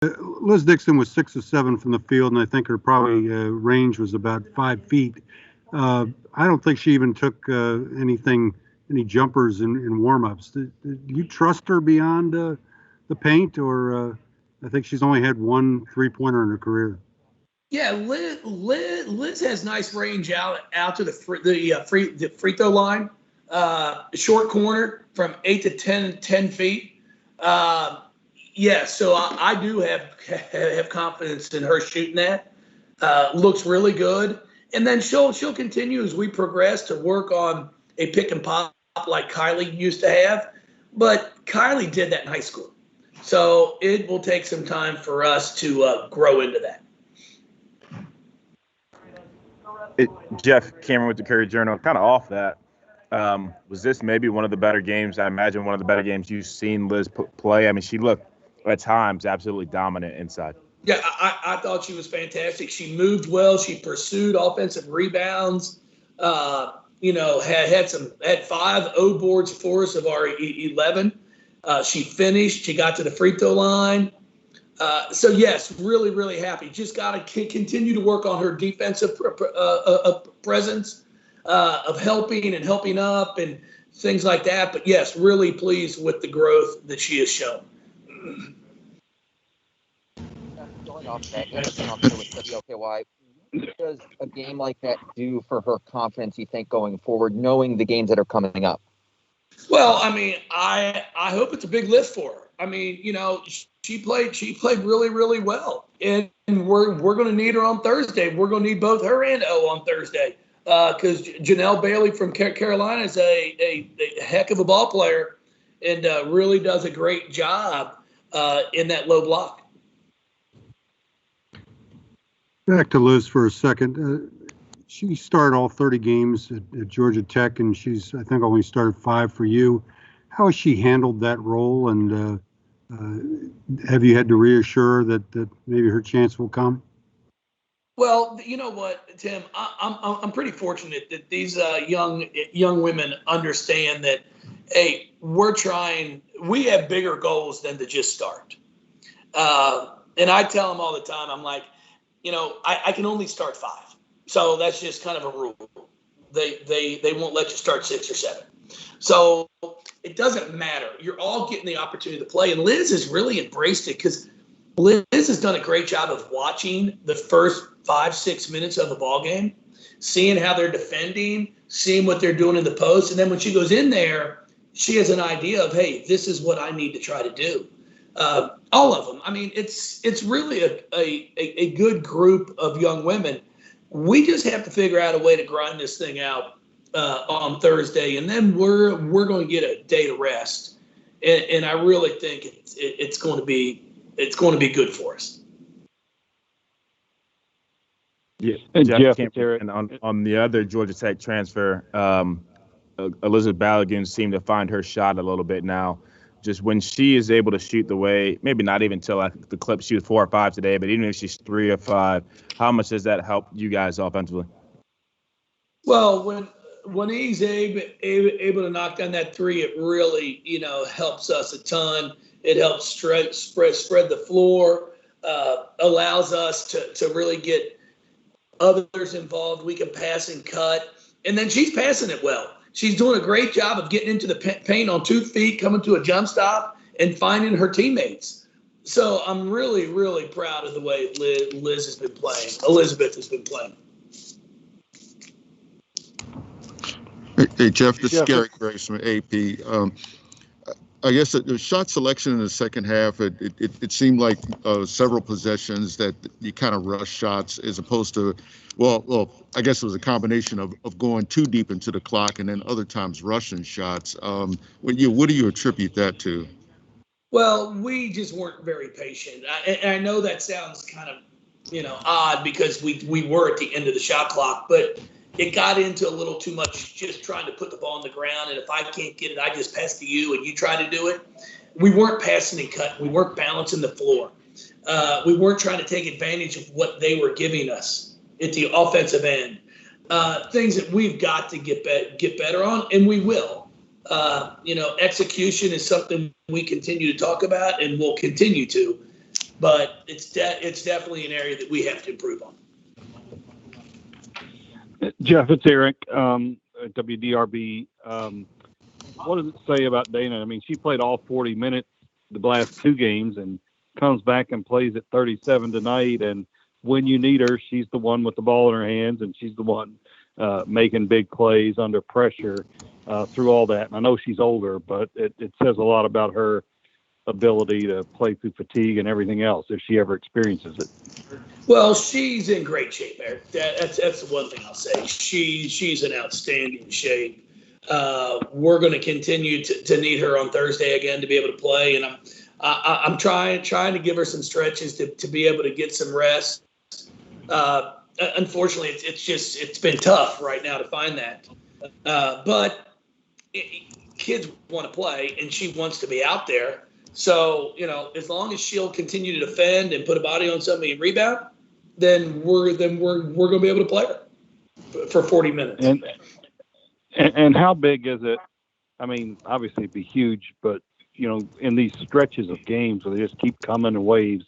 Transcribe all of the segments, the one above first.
Liz Dixon was 6 of 7 from the field, and I think her probably range was about 5 feet. I don't think she even took any jumpers in warm-ups. Do you trust her beyond the paint, or I think she's only had one three-pointer in her career? Yeah, Liz has nice range out to the free throw line, short corner from 8 to 10 feet. Yeah, so I do have confidence in her shooting that. Looks really good, and then she'll continue as we progress to work on a pick and pop like Kylie used to have. But Kylie did that in high school, so it will take some time for us to grow into that. Jeff Cameron with the Courier Journal. Kind of off that. Was this maybe one of the better games? I imagine one of the better games you've seen Liz play. I mean, she looked at times absolutely dominant inside. Yeah, I thought she was fantastic. She moved well. She pursued offensive rebounds. Had 5 O boards for us of our 11. She finished. She got to the free throw line. So yes, really, really happy. Just got to continue to work on her defensive presence of helping up and things like that. But yes, really pleased with the growth that she has shown. Going off that, okay, why does a game like that do for her confidence, you think, going forward, knowing the games that are coming up? Well, I mean, I hope it's a big lift for her. I mean, she played really, really well, and we're going to need her on Thursday. We're going to need both her and O on Thursday because Janelle Bailey from Carolina is a heck of a ball player and really does a great job in that low block. Back to Liz for a second. She started all 30 games at Georgia Tech, and she's, I think, only started 5 for you. How has she handled that role, and have you had to reassure that maybe her chance will come? Well, you know what, Tim, I'm pretty fortunate that these young women understand that, hey, we have bigger goals than to just start. And I tell them all the time, I'm like, I can only start 5. So that's just kind of a rule. They won't let you start 6 or 7. So it doesn't matter. You're all getting the opportunity to play. And Liz has really embraced it because Liz has done a great job of watching the first 5-6 minutes of a ball game, seeing how they're defending, seeing what they're doing in the post. And then when she goes in there, she has an idea of, hey, this is what I need to try to do. All of them. I mean, it's really a good group of young women. We just have to figure out a way to grind this thing out on Thursday, and then we're going to get a day to rest. And I really think it's going to be good for us. Yeah, Jeff and on the other Georgia Tech transfer, Elizabeth Balogun seemed to find her shot a little bit now. Just when she is able to shoot the way, maybe not even till the clip, she was 4 or 5 today, but even if she's 3 or 5, how much does that help you guys offensively? Well, when he's able to knock down that 3, it really, helps us a ton. It helps spread the floor, allows us to really get others involved. We can pass and cut, and then she's passing it well. She's doing a great job of getting into the paint on 2 feet, coming to a jump stop, and finding her teammates. So I'm really, really proud of the way Liz has been playing. Elizabeth has been playing. Hey, Jeff, this is Gary Grace from AP. I guess the shot selection in the second half, it seemed like several possessions that you kind of rush shots as opposed to, well, I guess it was a combination of going too deep into the clock and then other times rushing shots. What do you attribute that to? Well, we just weren't very patient. I know that sounds kind of, odd because we were at the end of the shot clock, but it got into a little too much just trying to put the ball on the ground. And if I can't get it, I just pass to you and you try to do it. We weren't passing and cutting. We weren't balancing the floor. We weren't trying to take advantage of what they were giving us at the offensive end. Things that we've got to get better on, and we will. Execution is something we continue to talk about and will continue to. but it's definitely an area that we have to improve on. Jeff, it's Eric, at WDRB. What does it say about Dana? I mean, she played all 40 minutes the last two games and comes back and plays at 37 tonight. And when you need her, she's the one with the ball in her hands, and she's the one making big plays under pressure through all that. And I know she's older, but it says a lot about her ability to play through fatigue and everything else if she ever experiences it. Well, she's in great shape, Eric. That's the one thing I'll say. She's in outstanding shape. We're going to continue to need her on Thursday again to be able to play, and I'm trying to give her some stretches to be able to get some rest. Unfortunately, it's been tough right now to find that. But kids want to play, and she wants to be out there. So, as long as she'll continue to defend and put a body on somebody and rebound, then we're going to be able to play her for 40 minutes. And how big is it? I mean, obviously it'd be huge, but in these stretches of games where they just keep coming in waves,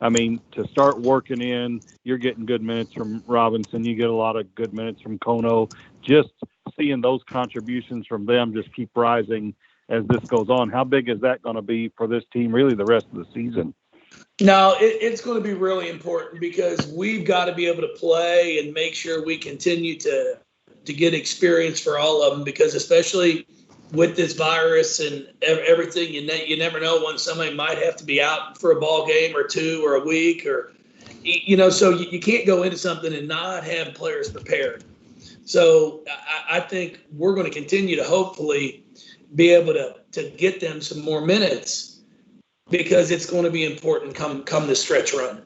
I mean, to start working in, you're getting good minutes from Robinson, you get a lot of good minutes from Kono. Just seeing those contributions from them just keep rising as this goes on. How big is that going to be for this team, really, the rest of the season? No, it's going to be really important because we've got to be able to play and make sure we continue to get experience for all of them, because especially with this virus and everything, you never know when somebody might have to be out for a ball game or two or a week, or so you can't go into something and not have players prepared. So I think we're going to continue to hopefully be able to get them some more minutes, because it's going to be important come the stretch run.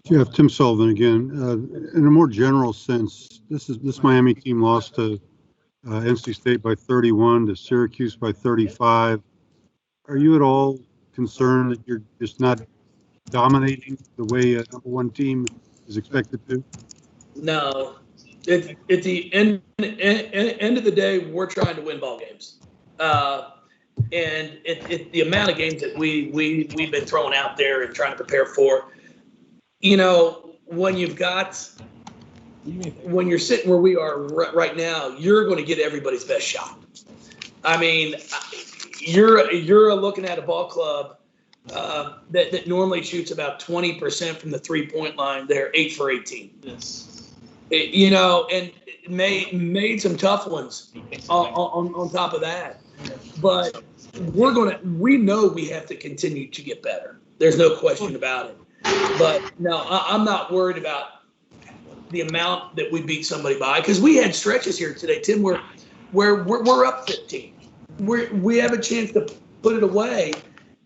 Jeff, Tim Sullivan again. In a more general sense, this Miami team lost to NC State by 31, to Syracuse by 35. Are you at all concerned that you're just not dominating the way a number one team is expected to? No. At the end of the day, we're trying to win ball games. And the amount of games that we've been throwing out there and trying to prepare for, when you're sitting where we are right now, you're going to get everybody's best shot. I mean, you're looking at a ball club that normally shoots about 20% from the 3-point line. They're 8 for 18. Yes. And made some tough ones on top of that. But we know we have to continue to get better. There's no question about it. But no, I'm not worried about the amount that we beat somebody by, because we had stretches here today, Tim, where we're up 15. We have a chance to put it away,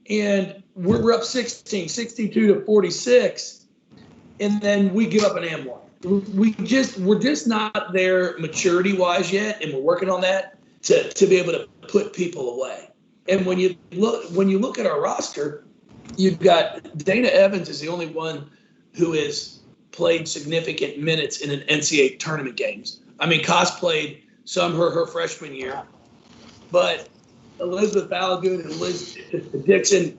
and we're up 16, 62-46, and then we give up an and one. We're just not there maturity-wise yet, and we're working on that to be able to put people away. And when you look at our roster, you've got Dana Evans is the only one who has played significant minutes in an NCAA tournament games. I mean, Koss played some her freshman year, but Elizabeth Balagoon and Liz Dixon,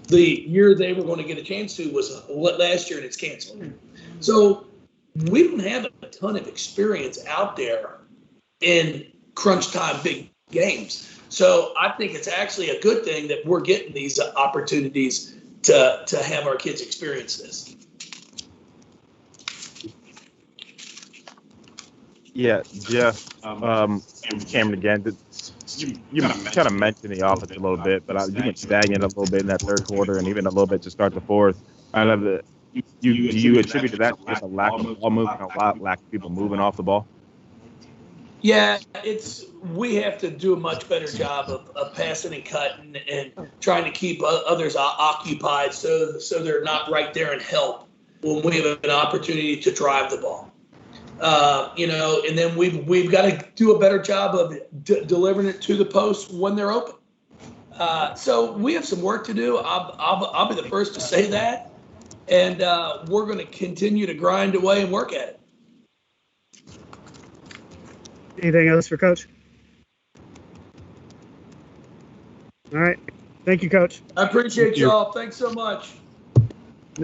the year they were going to get a chance to was last year, and it's canceled. So we don't have a ton of experience out there in crunch time big games. So I think it's actually a good thing that we're getting these opportunities to have our kids experience this. Yeah, Jeff, Cameron again. You kind of mentioned the offense a little bit, but you went stagnant a little bit in that third quarter and even a little bit to start the fourth. I love that. Do you attribute to that just a lack of ball movement, lack of people moving off the ball? Yeah, we have to do a much better job of passing and cutting and trying to keep others occupied so they're not right there and help when we have an opportunity to drive the ball. And then we've got to do a better job of delivering it to the post when they're open. So we have some work to do. I'll be the first to say that, and we're going to continue to grind away and work at it. Anything else for Coach? All right. Thank you, Coach. I appreciate Thank you. y'all. Thanks so much.